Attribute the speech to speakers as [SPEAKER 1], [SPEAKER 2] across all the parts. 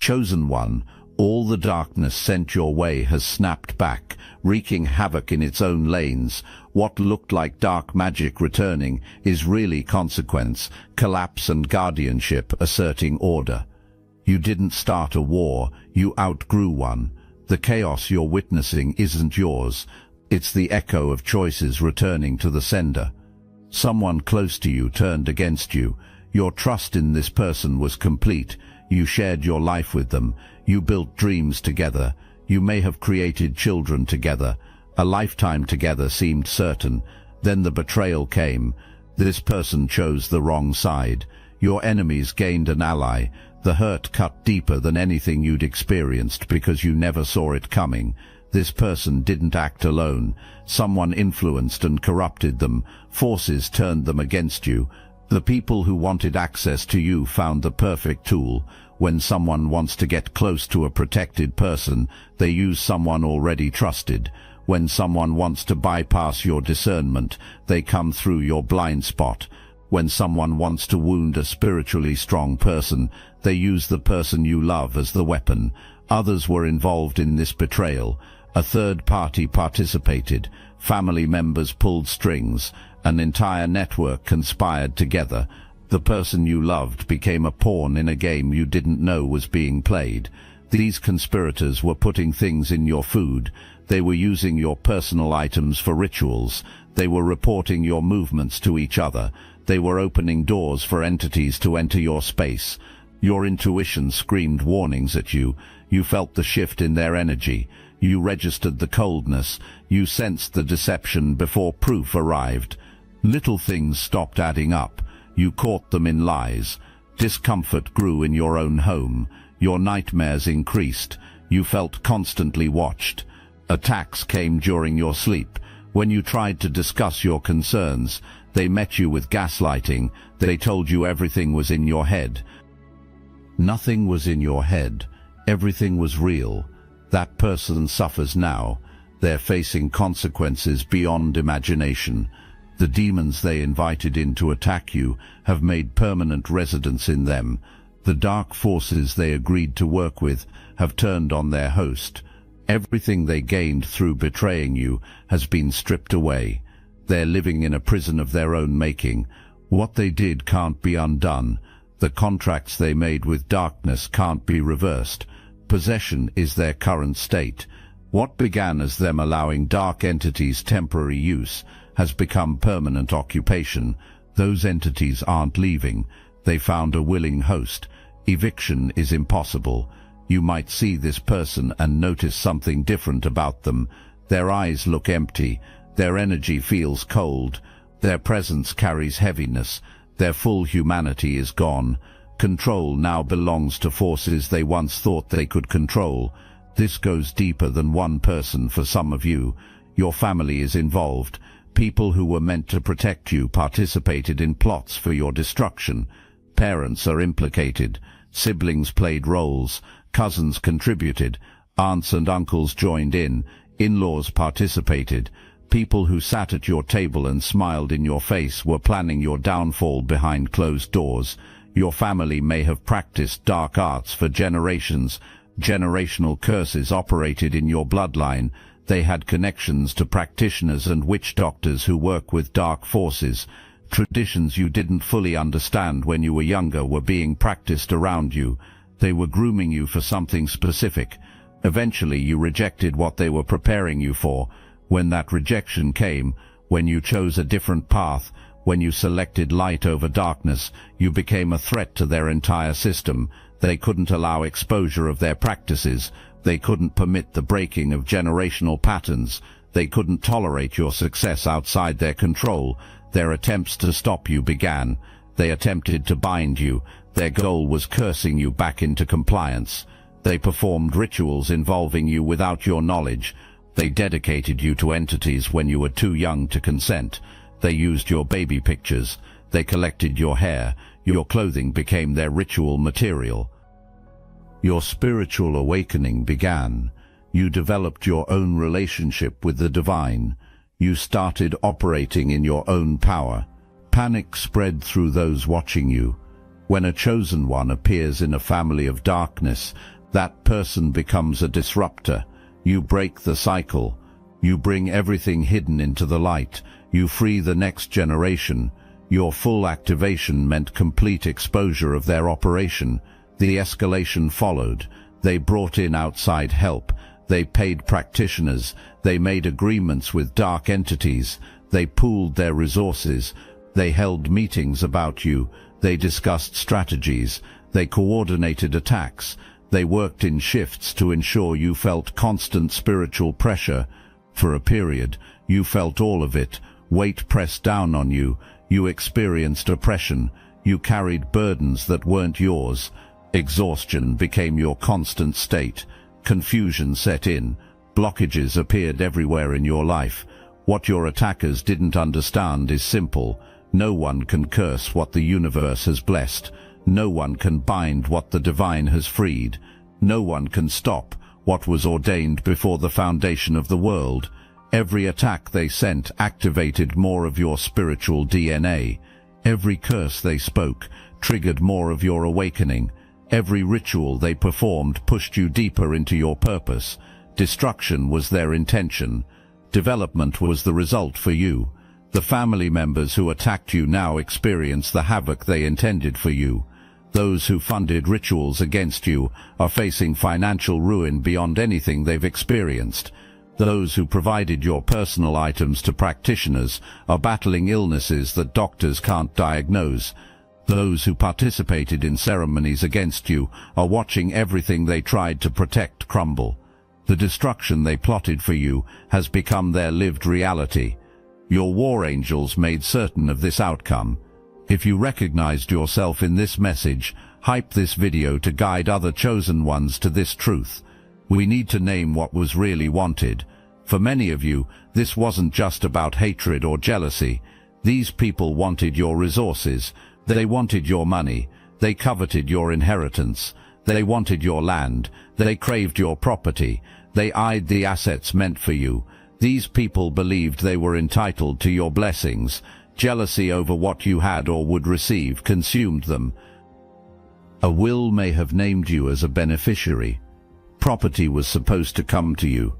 [SPEAKER 1] Chosen one, all the darkness sent your way has snapped back, wreaking havoc in its own lanes. What looked like dark magic returning is really consequence, collapse and guardianship asserting order. You didn't start a war, you outgrew one. The chaos you're witnessing isn't yours. It's the echo of choices returning to the sender. Someone close to you turned against you. Your trust in this person was complete. You shared your life with them. You built dreams together. You may have created children together. A lifetime together seemed certain. Then the betrayal came. This person chose the wrong side. Your enemies gained an ally. The hurt cut deeper than anything you'd experienced because you never saw it coming. This person didn't act alone. Someone influenced and corrupted them. Forces turned them against you. The people who wanted access to you found the perfect tool. When someone wants to get close to a protected person, they use someone already trusted. When someone wants to bypass your discernment, they come through your blind spot. When someone wants to wound a spiritually strong person, they use the person you love as the weapon. Others were involved in this betrayal. A third party participated. Family members pulled strings. An entire network conspired together. The person you loved became a pawn in a game you didn't know was being played. These conspirators were putting things in your food. They were using your personal items for rituals. They were reporting your movements to each other. They were opening doors for entities to enter your space. Your intuition screamed warnings at you. You felt the shift in their energy. You registered the coldness. You sensed the deception before proof arrived. Little things stopped adding up. You caught them in lies. Discomfort grew in your own home. Your nightmares increased. You felt constantly watched. Attacks came during your sleep. When you tried to discuss your concerns, they met you with gaslighting. They told you everything was in your head. Nothing was in your head. Everything was real. That person suffers now. They're facing consequences beyond imagination. The demons they invited in to attack you have made permanent residence in them. The dark forces they agreed to work with have turned on their host. Everything they gained through betraying you has been stripped away. They're living in a prison of their own making. What they did can't be undone. The contracts they made with darkness can't be reversed. Possession is their current state. What began as them allowing dark entities temporary use has become permanent occupation. Those entities aren't leaving. They found a willing host. Eviction is impossible. You might see this person and notice something different about them. Their eyes look empty. Their energy feels cold. Their presence carries heaviness. Their full humanity is gone. Control now belongs to forces they once thought they could control. This goes deeper than one person for some of you. Your family is involved. People who were meant to protect you participated in plots for your destruction. Parents are implicated. Siblings played roles. Cousins contributed. Aunts and uncles joined in. In-laws participated. People who sat at your table and smiled in your face were planning your downfall behind closed doors. Your family may have practiced dark arts for generations. Generational curses operated in your bloodline. They had connections to practitioners and witch doctors who work with dark forces. Traditions you didn't fully understand when you were younger were being practiced around you. They were grooming you for something specific. Eventually you rejected what they were preparing you for. When that rejection came, when you chose a different path, when you selected light over darkness, you became a threat to their entire system. They couldn't allow exposure of their practices. They couldn't permit the breaking of generational patterns. They couldn't tolerate your success outside their control. Their attempts to stop you began. They attempted to bind you. Their goal was cursing you back into compliance. They performed rituals involving you without your knowledge. They dedicated you to entities when you were too young to consent. They used your baby pictures. They collected your hair. Your clothing became their ritual material. Your spiritual awakening began. You developed your own relationship with the divine. You started operating in your own power. Panic spread through those watching you. When a chosen one appears in a family of darkness, that person becomes a disruptor. You break the cycle. You bring everything hidden into the light. You free the next generation. Your full activation meant complete exposure of their operation. The escalation followed. They brought in outside help. They paid practitioners. They made agreements with dark entities. They pooled their resources. They held meetings about you. They discussed strategies. They coordinated attacks. They worked in shifts to ensure you felt constant spiritual pressure. For a period, you felt all of it. Weight pressed down on you. You experienced oppression. You carried burdens that weren't yours. Exhaustion became your constant state. Confusion set in. Blockages appeared everywhere in your life. What your attackers didn't understand is simple. No one can curse what the universe has blessed. No one can bind what the divine has freed. No one can stop what was ordained before the foundation of the world. Every attack they sent activated more of your spiritual DNA. Every curse they spoke triggered more of your awakening. Every ritual they performed pushed you deeper into your purpose. Destruction was their intention. Development was the result for you. The family members who attacked you now experience the havoc they intended for you. Those who funded rituals against you are facing financial ruin beyond anything they've experienced. Those who provided your personal items to practitioners are battling illnesses that doctors can't diagnose. Those who participated in ceremonies against you are watching everything they tried to protect crumble. The destruction they plotted for you has become their lived reality. Your war angels made certain of this outcome. If you recognized yourself in this message, hype this video to guide other chosen ones to this truth. We need to name what was really wanted. For many of you, this wasn't just about hatred or jealousy. These people wanted your resources. They wanted your money. They coveted your inheritance. They wanted your land. They craved your property. They eyed the assets meant for you. These people believed they were entitled to your blessings. Jealousy over what you had or would receive consumed them. A will may have named you as a beneficiary. Property was supposed to come to you.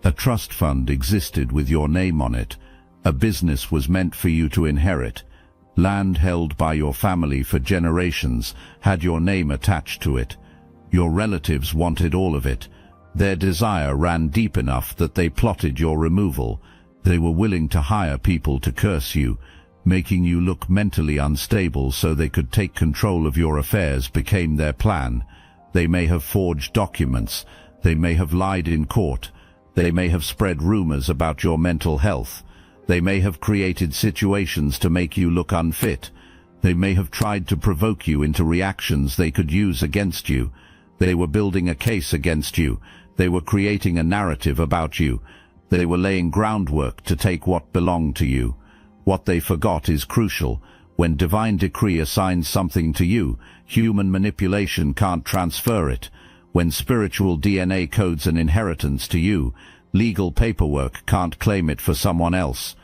[SPEAKER 1] A trust fund existed with your name on it. A business was meant for you to inherit. Land held by your family for generations had your name attached to it. Your relatives wanted all of it. Their desire ran deep enough that they plotted your removal. They were willing to hire people to curse you. Making you look mentally unstable so they could take control of your affairs became their plan. They may have forged documents. They may have lied in court. They may have spread rumors about your mental health. They may have created situations to make you look unfit. They may have tried to provoke you into reactions they could use against you. They were building a case against you. They were creating a narrative about you. They were laying groundwork to take what belonged to you. What they forgot is crucial. When divine decree assigns something to you, human manipulation can't transfer it. When spiritual DNA codes an inheritance to you, legal paperwork can't claim it for someone else.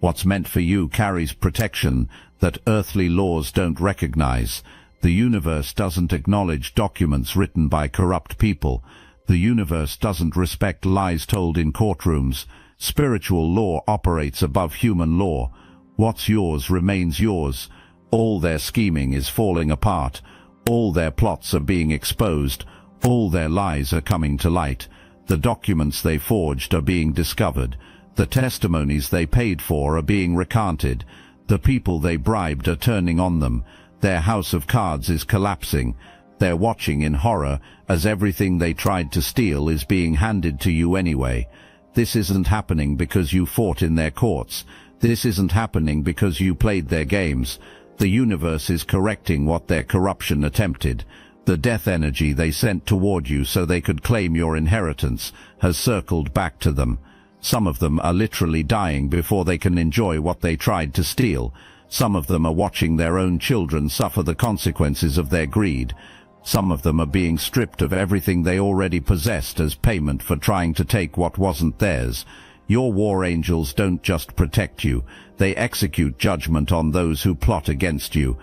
[SPEAKER 1] What's meant for you carries protection that earthly laws don't recognize. The universe doesn't acknowledge documents written by corrupt people. The universe doesn't respect lies told in courtrooms. Spiritual law operates above human law. What's yours remains yours. All their scheming is falling apart. All their plots are being exposed. All their lies are coming to light. The documents they forged are being discovered. The testimonies they paid for are being recanted. The people they bribed are turning on them. Their house of cards is collapsing. They're watching in horror as everything they tried to steal is being handed to you anyway. This isn't happening because you fought in their courts. This isn't happening because you played their games. The universe is correcting what their corruption attempted. The death energy they sent toward you so they could claim your inheritance has circled back to them. Some of them are literally dying before they can enjoy what they tried to steal. Some of them are watching their own children suffer the consequences of their greed. Some of them are being stripped of everything they already possessed as payment for trying to take what wasn't theirs. Your war angels don't just protect you, they execute judgment on those who plot against you.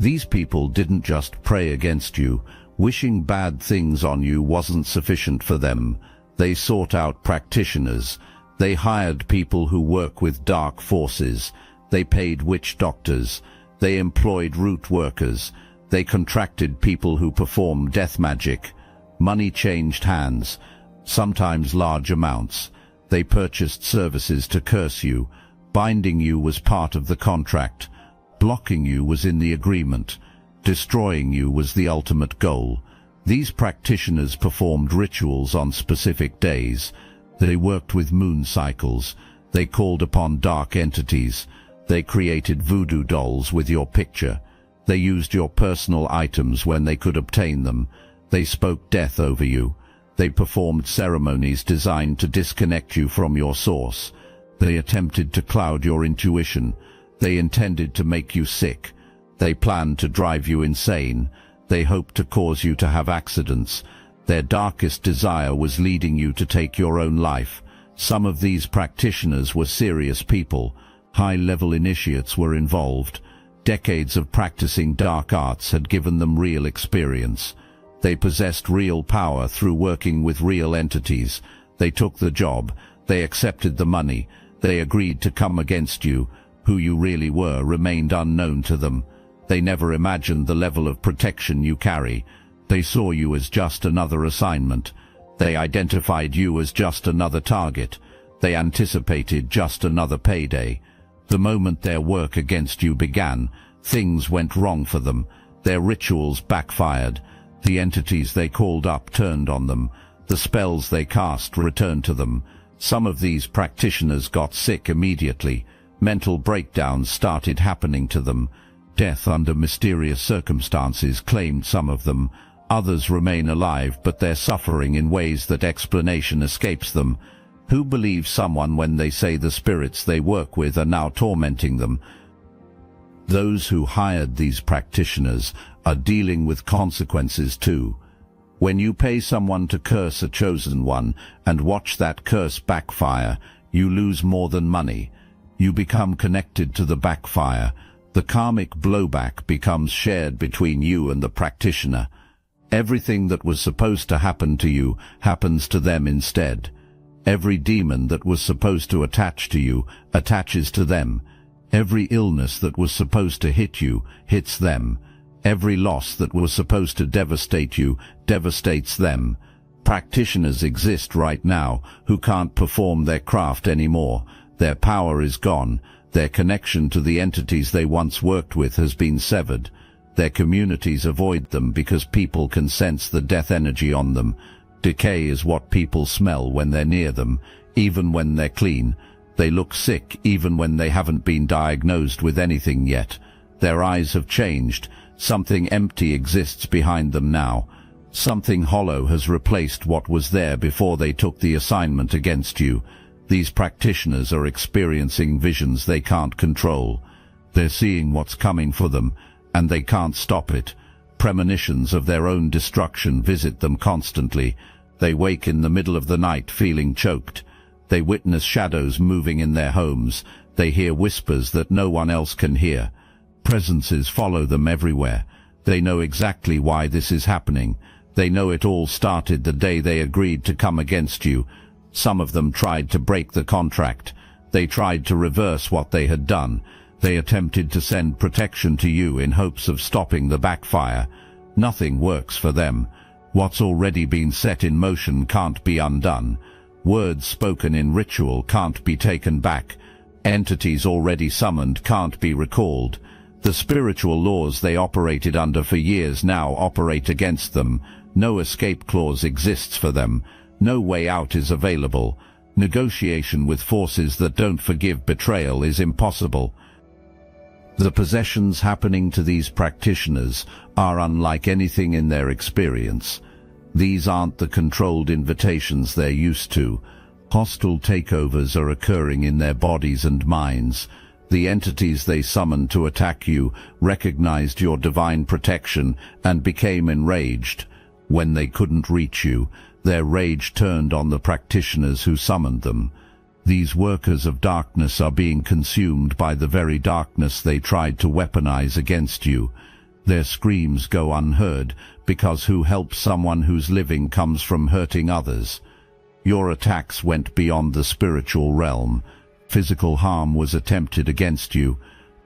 [SPEAKER 1] These people didn't just pray against you. Wishing bad things on you wasn't sufficient for them. They sought out practitioners. They hired people who work with dark forces. They paid witch doctors. They employed root workers. They contracted people who perform death magic. Money changed hands, sometimes large amounts. They purchased services to curse you. Binding you was part of the contract. Blocking you was in the agreement. Destroying you was the ultimate goal. These practitioners performed rituals on specific days. They worked with moon cycles. They called upon dark entities. They created voodoo dolls with your picture. They used your personal items when they could obtain them. They spoke death over you. They performed ceremonies designed to disconnect you from your source. They attempted to cloud your intuition. They intended to make you sick. They planned to drive you insane. They hoped to cause you to have accidents. Their darkest desire was leading you to take your own life. Some of these practitioners were serious people. High-level initiates were involved. Decades of practicing dark arts had given them real experience. They possessed real power through working with real entities. They took the job. They accepted the money. They agreed to come against you. Who you really were remained unknown to them. They never imagined the level of protection you carry. They saw you as just another assignment. They identified you as just another target. They anticipated just another payday. The moment their work against you began, things went wrong for them. Their rituals backfired. The entities they called up turned on them. The spells they cast returned to them. Some of these practitioners got sick immediately. Mental breakdowns started happening to them. Death under mysterious circumstances claimed some of them. Others remain alive, but they're suffering in ways that explanation escapes them. Who believes someone when they say the spirits they work with are now tormenting them? Those who hired these practitioners are dealing with consequences too. When you pay someone to curse a chosen one and watch that curse backfire, you lose more than money. You become connected to the backfire. The karmic blowback becomes shared between you and the practitioner. Everything that was supposed to happen to you happens to them instead. Every demon that was supposed to attach to you attaches to them. Every illness that was supposed to hit you hits them. Every loss that was supposed to devastate you devastates them. Practitioners exist right now who can't perform their craft anymore. Their power is gone. Their connection to the entities they once worked with has been severed. Their communities avoid them because people can sense the death energy on them. Decay is what people smell when they're near them, even when they're clean. They look sick even when they haven't been diagnosed with anything yet. Their eyes have changed. Something empty exists behind them now. Something hollow has replaced what was there before they took the assignment against you. These practitioners are experiencing visions they can't control. They're seeing what's coming for them, and they can't stop it. Premonitions of their own destruction visit them constantly. They wake in the middle of the night feeling choked. They witness shadows moving in their homes. They hear whispers that no one else can hear. Presences follow them everywhere. They know exactly why this is happening. They know it all started the day they agreed to come against you. Some of them tried to break the contract. They tried to reverse what they had done. They attempted to send protection to you in hopes of stopping the backfire. Nothing works for them. What's already been set in motion can't be undone. Words spoken in ritual can't be taken back. Entities already summoned can't be recalled. The spiritual laws they operated under for years now operate against them. No escape clause exists for them. No way out is available. Negotiation with forces that don't forgive betrayal is impossible. The possessions happening to these practitioners are unlike anything in their experience. These aren't the controlled invitations they're used to. Hostile takeovers are occurring in their bodies and minds. The entities they summoned to attack you recognized your divine protection and became enraged. When they couldn't reach you, their rage turned on the practitioners who summoned them. These workers of darkness are being consumed by the very darkness they tried to weaponize against you. Their screams go unheard, because who helps someone whose living comes from hurting others? Your attacks went beyond the spiritual realm. Physical harm was attempted against you.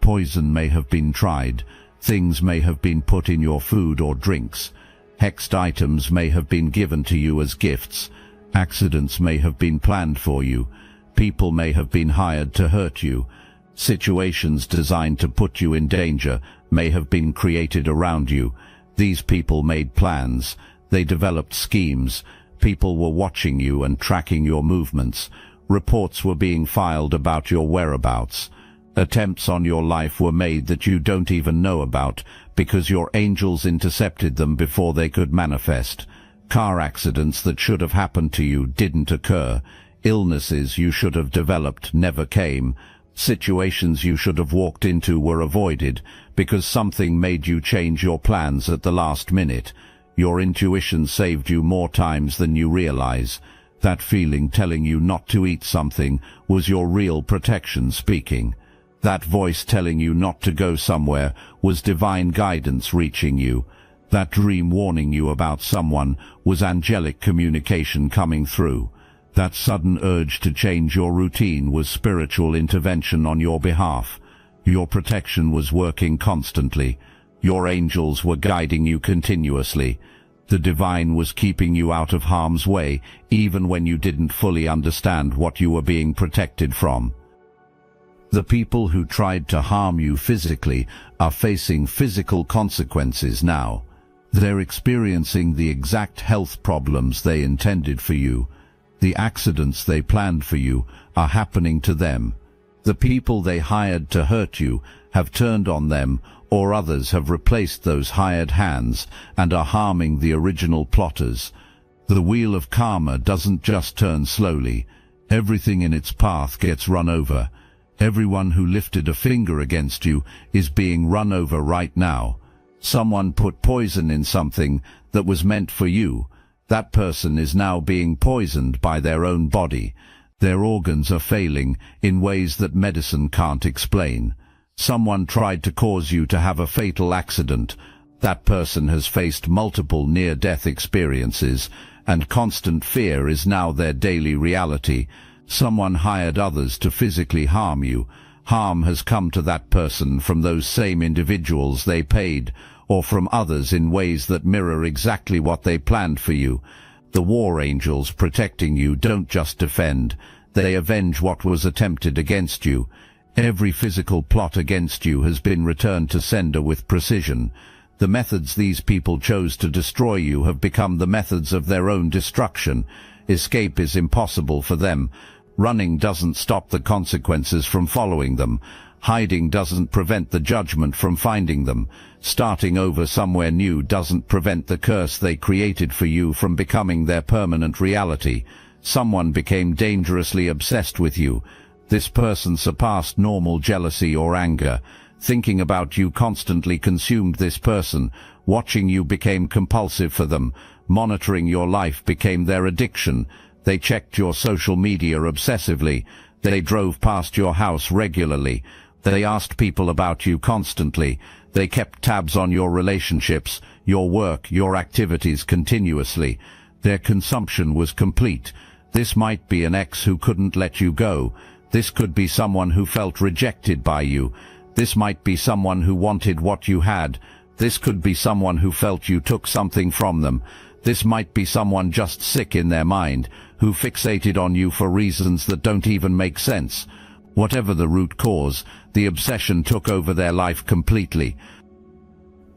[SPEAKER 1] Poison may have been tried. Things may have been put in your food or drinks. Hexed items may have been given to you as gifts. Accidents may have been planned for you. People may have been hired to hurt you. Situations designed to put you in danger may have been created around you. These people made plans. They developed schemes. People were watching you and tracking your movements. Reports were being filed about your whereabouts. Attempts on your life were made that you don't even know about, because your angels intercepted them before they could manifest. Car accidents that should have happened to you didn't occur. Illnesses you should have developed never came. Situations you should have walked into were avoided, because something made you change your plans at the last minute. Your intuition saved you more times than you realize. That feeling telling you not to eat something was your real protection speaking. That voice telling you not to go somewhere was divine guidance reaching you. That dream warning you about someone was angelic communication coming through. That sudden urge to change your routine was spiritual intervention on your behalf. Your protection was working constantly. Your angels were guiding you continuously. The divine was keeping you out of harm's way, even when you didn't fully understand what you were being protected from. The people who tried to harm you physically are facing physical consequences now. They're experiencing the exact health problems they intended for you. The accidents they planned for you are happening to them. The people they hired to hurt you have turned on them, or others have replaced those hired hands and are harming the original plotters. The wheel of karma doesn't just turn slowly. Everything in its path gets run over. Everyone who lifted a finger against you is being run over right now. Someone put poison in something that was meant for you. That person is now being poisoned by their own body. Their organs are failing in ways that medicine can't explain. Someone tried to cause you to have a fatal accident. That person has faced multiple near-death experiences, and constant fear is now their daily reality. Someone hired others to physically harm you. Harm has come to that person from those same individuals they paid, or from others in ways that mirror exactly what they planned for you. The war angels protecting you don't just defend, they avenge what was attempted against you. Every physical plot against you has been returned to sender with precision. The methods these people chose to destroy you have become the methods of their own destruction. Escape is impossible for them. Running doesn't stop the consequences from following them. Hiding doesn't prevent the judgment from finding them. Starting over somewhere new doesn't prevent the curse they created for you from becoming their permanent reality. Someone became dangerously obsessed with you. This person surpassed normal jealousy or anger. Thinking about you constantly consumed this person. Watching you became compulsive for them. Monitoring your life became their addiction. They checked your social media obsessively. They drove past your house regularly. They asked people about you constantly. They kept tabs on your relationships, your work, your activities continuously. Their consumption was complete. This might be an ex who couldn't let you go. This could be someone who felt rejected by you. This might be someone who wanted what you had. This could be someone who felt you took something from them. This might be someone just sick in their mind, who fixated on you for reasons that don't even make sense. Whatever the root cause, the obsession took over their life completely.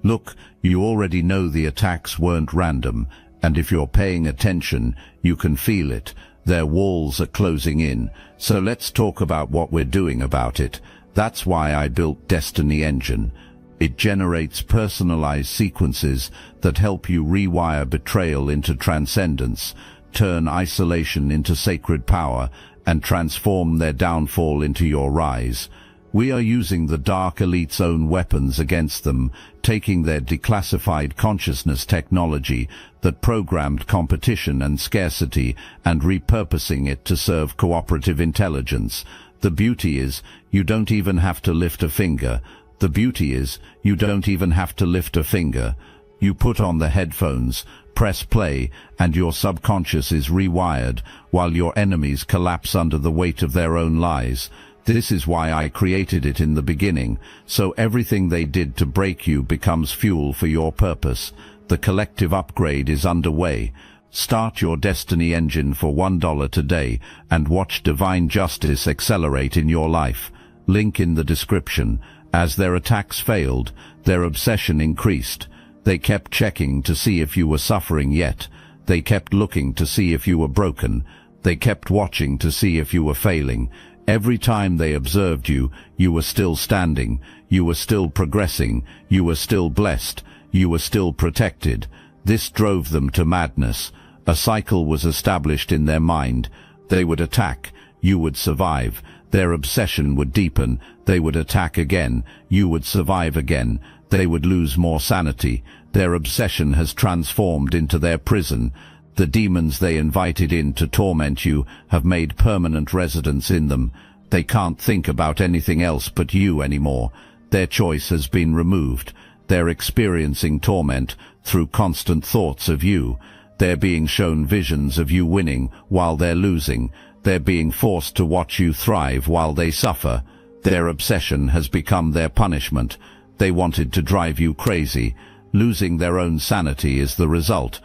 [SPEAKER 1] Look, you already know the attacks weren't random, and if you're paying attention, you can feel it. Their walls are closing in, so let's talk about what we're doing about it. That's why I built Destiny Engine. It generates personalized sequences that help you rewire betrayal into transcendence, turn isolation into sacred power, and transform their downfall into your rise. We are using the Dark Elite's own weapons against them, taking their declassified consciousness technology that programmed competition and scarcity and repurposing it to serve cooperative intelligence. The beauty is, you don't even have to lift a finger. The beauty is, you don't even have to lift a finger. You put on the headphones, press play, and your subconscious is rewired, while your enemies collapse under the weight of their own lies. This is why I created it in the beginning, so everything they did to break you becomes fuel for your purpose. The collective upgrade is underway. Start your destiny engine for $1 today and watch divine justice accelerate in your life. Link in the description. As their attacks failed, their obsession increased. They kept checking to see if you were suffering yet. They kept looking to see if you were broken. They kept watching to see if you were failing. Every time they observed you, you were still standing, you were still progressing, you were still blessed, you were still protected. This drove them to madness. A cycle was established in their mind. They would attack, you would survive. Their obsession would deepen, they would attack again, you would survive again. They would lose more sanity. Their obsession has transformed into their prison. The demons they invited in to torment you have made permanent residence in them. They can't think about anything else but you anymore. Their choice has been removed. They're experiencing torment through constant thoughts of you. They're being shown visions of you winning while they're losing. They're being forced to watch you thrive while they suffer. Their obsession has become their punishment. They wanted to drive you crazy. Losing their own sanity is the result.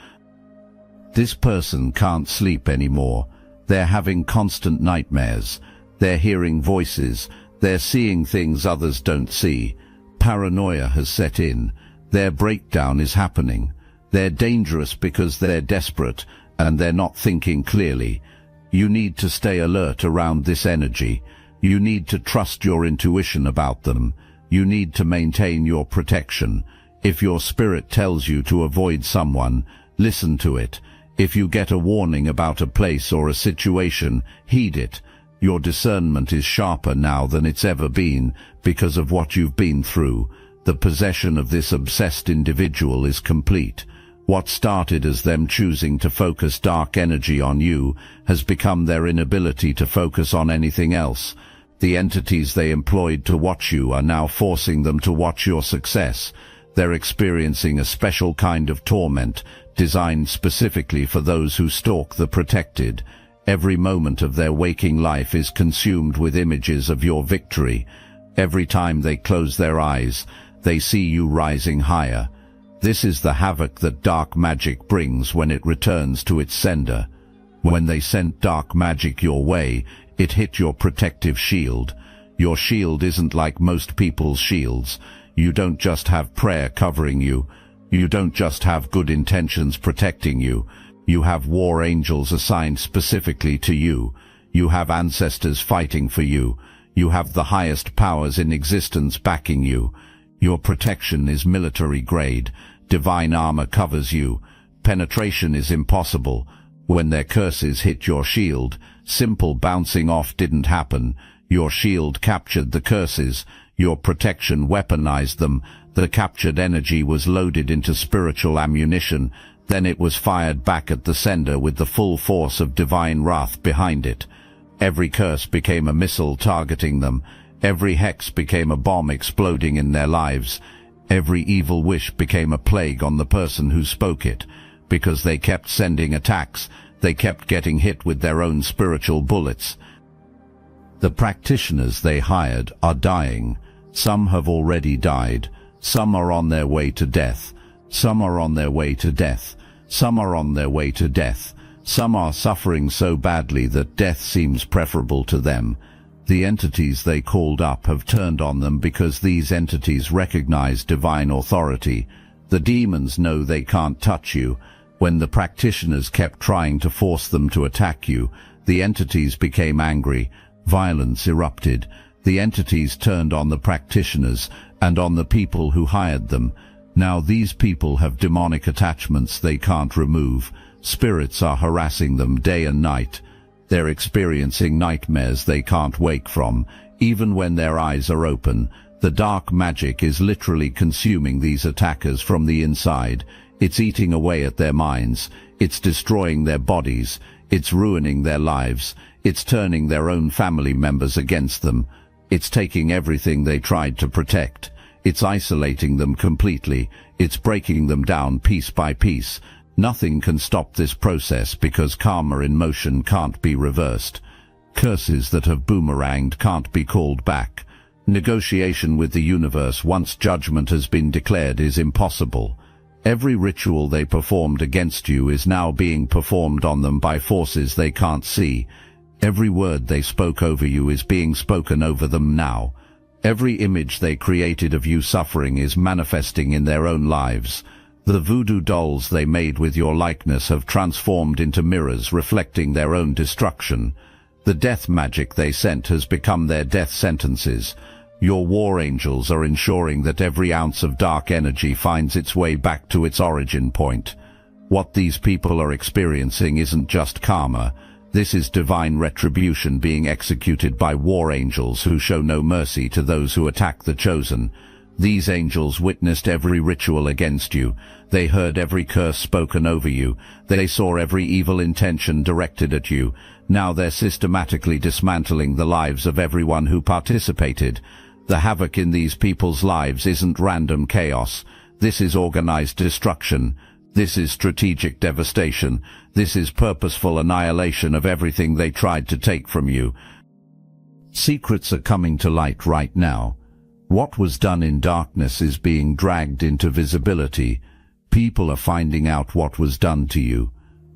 [SPEAKER 1] This person can't sleep anymore. They're having constant nightmares. They're hearing voices. They're seeing things others don't see. Paranoia has set in. Their breakdown is happening. They're dangerous because they're desperate and they're not thinking clearly. You need to stay alert around this energy. You need to trust your intuition about them. You need to maintain your protection. If your spirit tells you to avoid someone, listen to it. If you get a warning about a place or a situation, heed it. Your discernment is sharper now than it's ever been because of what you've been through. The possession of this obsessed individual is complete. What started as them choosing to focus dark energy on you has become their inability to focus on anything else. The entities they employed to watch you are now forcing them to watch your success. They're experiencing a special kind of torment, designed specifically for those who stalk the protected. Every moment of their waking life is consumed with images of your victory. Every time they close their eyes, they see you rising higher. This is the havoc that dark magic brings when it returns to its sender. When they sent dark magic your way, it hit your protective shield. Your shield isn't like most people's shields. You don't just have prayer covering you. You don't just have good intentions protecting you. You have war angels assigned specifically to you. You have ancestors fighting for you. You have the highest powers in existence backing you. Your protection is military grade. Divine armor covers you. Penetration is impossible. When their curses hit your shield, simple bouncing off didn't happen. Your shield captured the curses. Your protection weaponized them. The captured energy was loaded into spiritual ammunition. Then it was fired back at the sender with the full force of divine wrath behind it. Every curse became a missile targeting them. Every hex became a bomb exploding in their lives. Every evil wish became a plague on the person who spoke it. Because they kept sending attacks, they kept getting hit with their own spiritual bullets. The practitioners they hired are dying. Some have already died. Some are on their way to death. Some are on their way to death. Some are on their way to death. Some are suffering so badly that death seems preferable to them. The entities they called up have turned on them because these entities recognize divine authority. The demons know they can't touch you. When the practitioners kept trying to force them to attack you, the entities became angry. Violence erupted. The entities turned on the practitioners and on the people who hired them. Now these people have demonic attachments they can't remove. Spirits are harassing them day and night. They're experiencing nightmares they can't wake from. Even when their eyes are open, the dark magic is literally consuming these attackers from the inside. It's eating away at their minds. It's destroying their bodies. It's ruining their lives. It's turning their own family members against them. It's taking everything they tried to protect. It's isolating them completely. It's breaking them down piece by piece. Nothing can stop this process because karma in motion can't be reversed. Curses that have boomeranged can't be called back. Negotiation with the universe once judgment has been declared is impossible. Every ritual they performed against you is now being performed on them by forces they can't see. Every word they spoke over you is being spoken over them now. Every image they created of you suffering is manifesting in their own lives. The voodoo dolls they made with your likeness have transformed into mirrors reflecting their own destruction. The death magic they sent has become their death sentences. Your war angels are ensuring that every ounce of dark energy finds its way back to its origin point. What these people are experiencing isn't just karma. This is divine retribution being executed by war angels who show no mercy to those who attack the chosen. These angels witnessed every ritual against you. They heard every curse spoken over you. They saw every evil intention directed at you. Now they're systematically dismantling the lives of everyone who participated. The havoc in these people's lives isn't random chaos. This is organized destruction. This is strategic devastation. This is purposeful annihilation of everything they tried to take from you. Secrets are coming to light right now. What was done in darkness is being dragged into visibility. People are finding out what was done to you.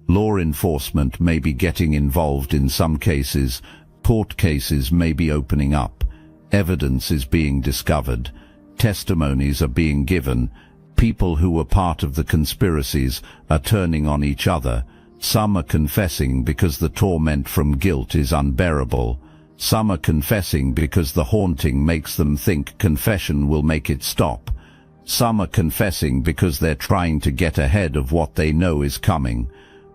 [SPEAKER 1] Law enforcement may be getting involved in some cases. Court cases may be opening up. Evidence is being discovered. Testimonies are being given. People who were part of the conspiracies are turning on each other. Some are confessing because the torment from guilt is unbearable. Some are confessing because the haunting makes them think confession will make it stop. Some are confessing because they're trying to get ahead of what they know is coming.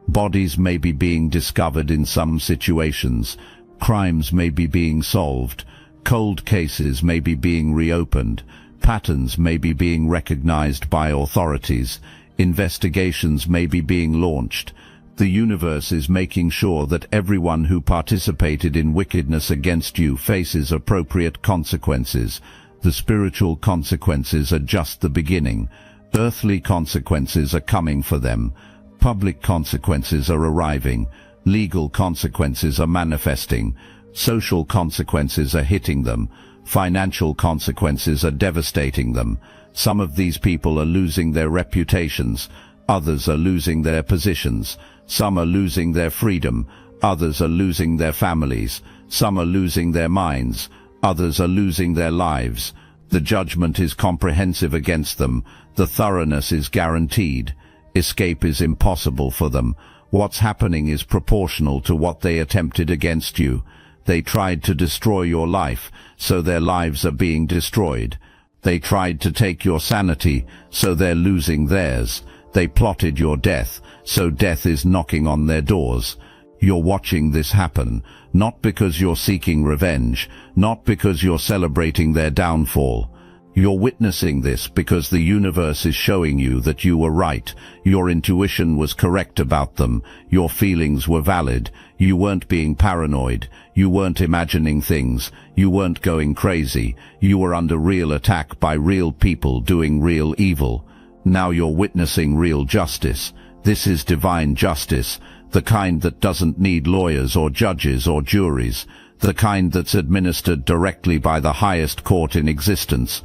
[SPEAKER 1] Bodies may be being discovered in some situations. Crimes may be being solved. Cold cases may be being reopened. Patterns may be being recognized by authorities. Investigations may be being launched. The universe is making sure that everyone who participated in wickedness against you faces appropriate consequences. The spiritual consequences are just the beginning. Earthly consequences are coming for them. Public consequences are arriving. Legal consequences are manifesting. Social consequences are hitting them. Financial consequences are devastating them. Some of these people are losing their reputations. Others are losing their positions. Some are losing their freedom. Others are losing their families. Some are losing their minds. Others are losing their lives. The judgment is comprehensive against them. The thoroughness is guaranteed. Escape is impossible for them. What's happening is proportional to what they attempted against you. They tried to destroy your life, so their lives are being destroyed. They tried to take your sanity, so they're losing theirs. They plotted your death, so death is knocking on their doors. You're watching this happen, not because you're seeking revenge, not because you're celebrating their downfall. You're witnessing this because the universe is showing you that you were right. Your intuition was correct about them. Your feelings were valid. You weren't being paranoid. You weren't imagining things. You weren't going crazy. You were under real attack by real people doing real evil. Now you're witnessing real justice. This is divine justice, the kind that doesn't need lawyers or judges or juries, the kind that's administered directly by the highest court in existence.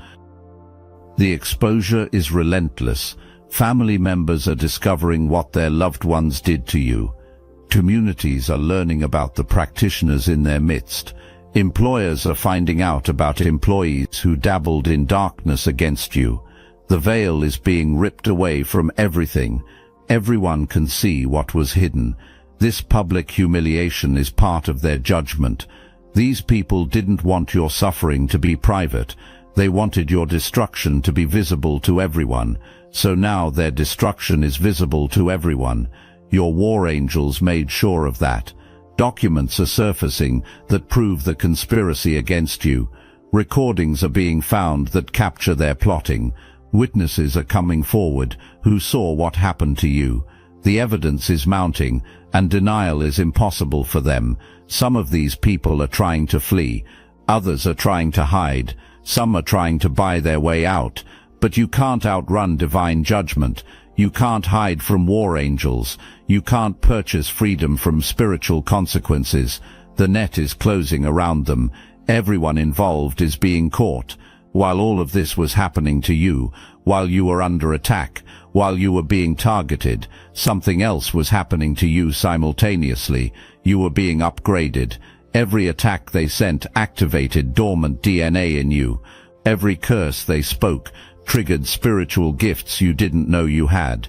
[SPEAKER 1] The exposure is relentless. Family members are discovering what their loved ones did to you. Communities are learning about the practitioners in their midst. Employers are finding out about employees who dabbled in darkness against you. The veil is being ripped away from everything. Everyone can see what was hidden. This public humiliation is part of their judgment. These people didn't want your suffering to be private. They wanted your destruction to be visible to everyone. So now their destruction is visible to everyone. Your war angels made sure of that. Documents are surfacing that prove the conspiracy against you. Recordings are being found that capture their plotting. Witnesses are coming forward who saw what happened to you. The evidence is mounting, and denial is impossible for them. Some of these people are trying to flee. Others are trying to hide. Some are trying to buy their way out, but you can't outrun divine judgment. You can't hide from war angels. You can't purchase freedom from spiritual consequences. The net is closing around them. Everyone involved is being caught. While all of this was happening to you, while you were under attack, while you were being targeted, something else was happening to you simultaneously. You were being upgraded. Every attack they sent activated dormant DNA in you. Every curse they spoke triggered spiritual gifts you didn't know you had.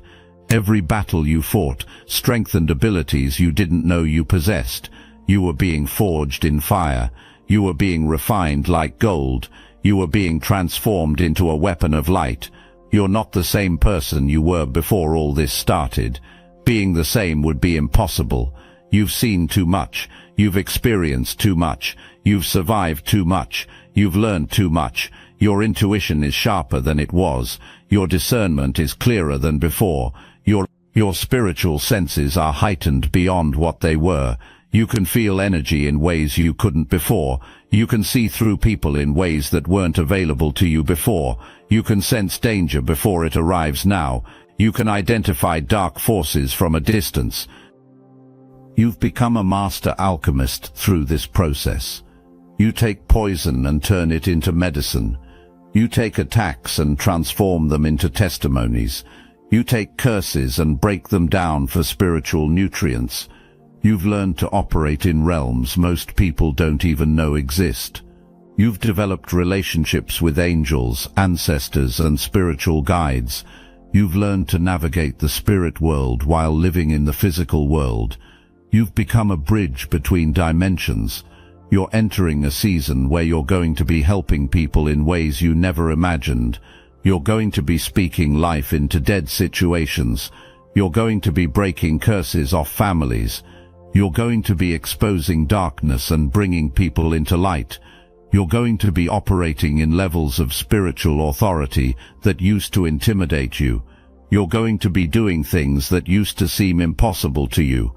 [SPEAKER 1] Every battle you fought strengthened abilities you didn't know you possessed. You were being forged in fire. You were being refined like gold. You were being transformed into a weapon of light. You're not the same person you were before all this started. Being the same would be impossible. You've seen too much. You've experienced too much. You've survived too much. You've learned too much. Your intuition is sharper than it was. Your discernment is clearer than before. Your spiritual senses are heightened beyond what they were. You can feel energy in ways you couldn't before. You can see through people in ways that weren't available to you before. You can sense danger before it arrives now. You can identify dark forces from a distance. You've become a master alchemist through this process. You take poison and turn it into medicine. You take attacks and transform them into testimonies. You take curses and break them down for spiritual nutrients. You've learned to operate in realms most people don't even know exist. You've developed relationships with angels, ancestors, and spiritual guides. You've learned to navigate the spirit world while living in the physical world. You've become a bridge between dimensions. You're entering a season where you're going to be helping people in ways you never imagined. You're going to be speaking life into dead situations. You're going to be breaking curses off families. You're going to be exposing darkness and bringing people into light. You're going to be operating in levels of spiritual authority that used to intimidate you. You're going to be doing things that used to seem impossible to you.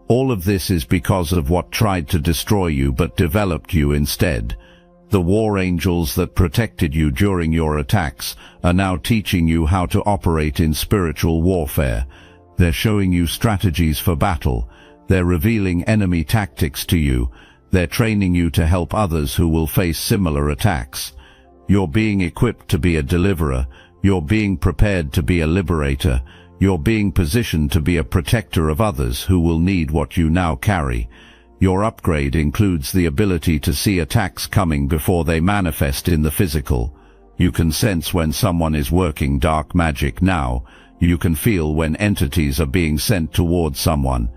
[SPEAKER 1] All of this is because of what tried to destroy you but developed you instead. The war angels that protected you during your attacks are now teaching you how to operate in spiritual warfare. They're showing you strategies for battle. They're revealing enemy tactics to you. They're training you to help others who will face similar attacks. You're being equipped to be a deliverer. You're being prepared to be a liberator. You're being positioned to be a protector of others who will need what you now carry. Your upgrade includes the ability to see attacks coming before they manifest in the physical. You can sense when someone is working dark magic now. You can feel when entities are being sent towards someone.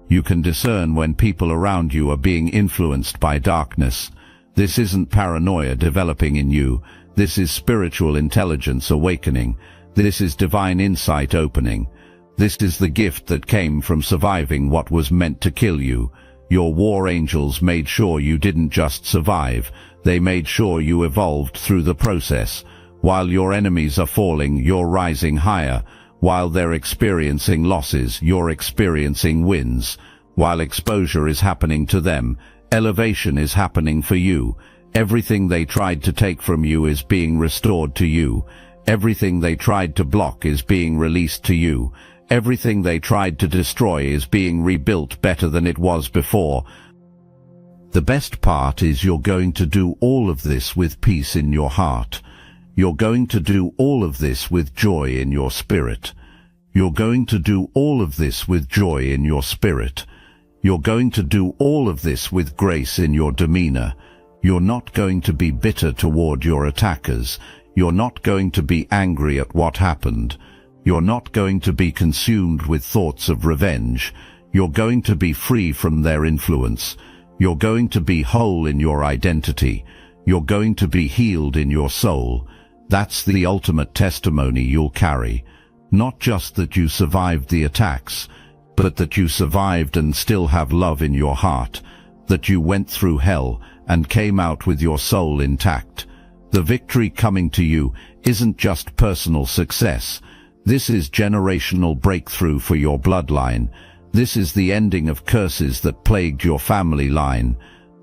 [SPEAKER 1] You can discern when people around you are being influenced by darkness. This isn't paranoia developing in you. This is spiritual intelligence awakening. This is divine insight opening. This is the gift that came from surviving what was meant to kill you. Your war angels made sure you didn't just survive. They made sure you evolved through the process. While your enemies are falling, you're rising higher. While they're experiencing losses, you're experiencing wins. While exposure is happening to them, elevation is happening for you. Everything they tried to take from you is being restored to you. Everything they tried to block is being released to you. Everything they tried to destroy is being rebuilt better than it was before. The best part is you're going to do all of this with peace in your heart. You're going to do all of this with joy in your spirit. You're going to do all of this with joy in your spirit. You're going to do all of this with grace in your demeanor. You're not going to be bitter toward your attackers. You're not going to be angry at what happened. You're not going to be consumed with thoughts of revenge. You're going to be free from their influence. You're going to be whole in your identity. You're going to be healed in your soul. That's the ultimate testimony you'll carry. Not just that you survived the attacks, but that you survived and still have love in your heart. That you went through hell and came out with your soul intact. The victory coming to you isn't just personal success. This is generational breakthrough for your bloodline. This is the ending of curses that plagued your family line.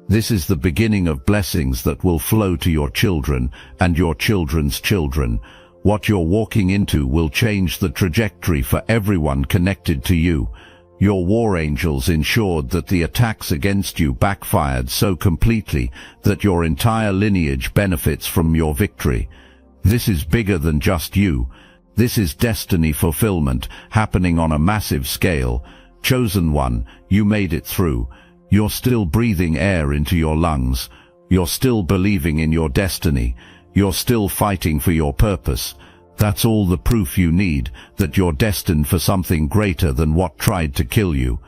[SPEAKER 1] This is the beginning of blessings that will flow to your children and your children's children. What you're walking into will change the trajectory for everyone connected to you. Your war angels ensured that the attacks against you backfired so completely that your entire lineage benefits from your victory. This is bigger than just you. This is destiny fulfillment happening on a massive scale. Chosen one, you made it through. You're still breathing air into your lungs. You're still believing in your destiny. You're still fighting for your purpose. That's all the proof you need that you're destined for something greater than what tried to kill you.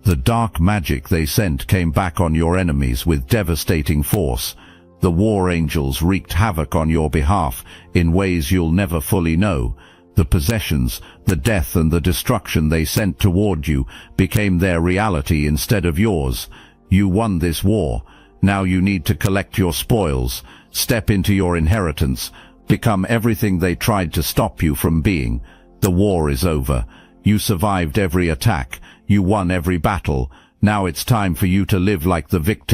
[SPEAKER 1] The dark magic they sent came back on your enemies with devastating force. The war angels wreaked havoc on your behalf in ways you'll never fully know. The possessions, the death and the destruction they sent toward you became their reality instead of yours. You won this war. Now you need to collect your spoils, step into your inheritance, become everything they tried to stop you from being. The war is over. You survived every attack. You won every battle. Now it's time for you to live like the victor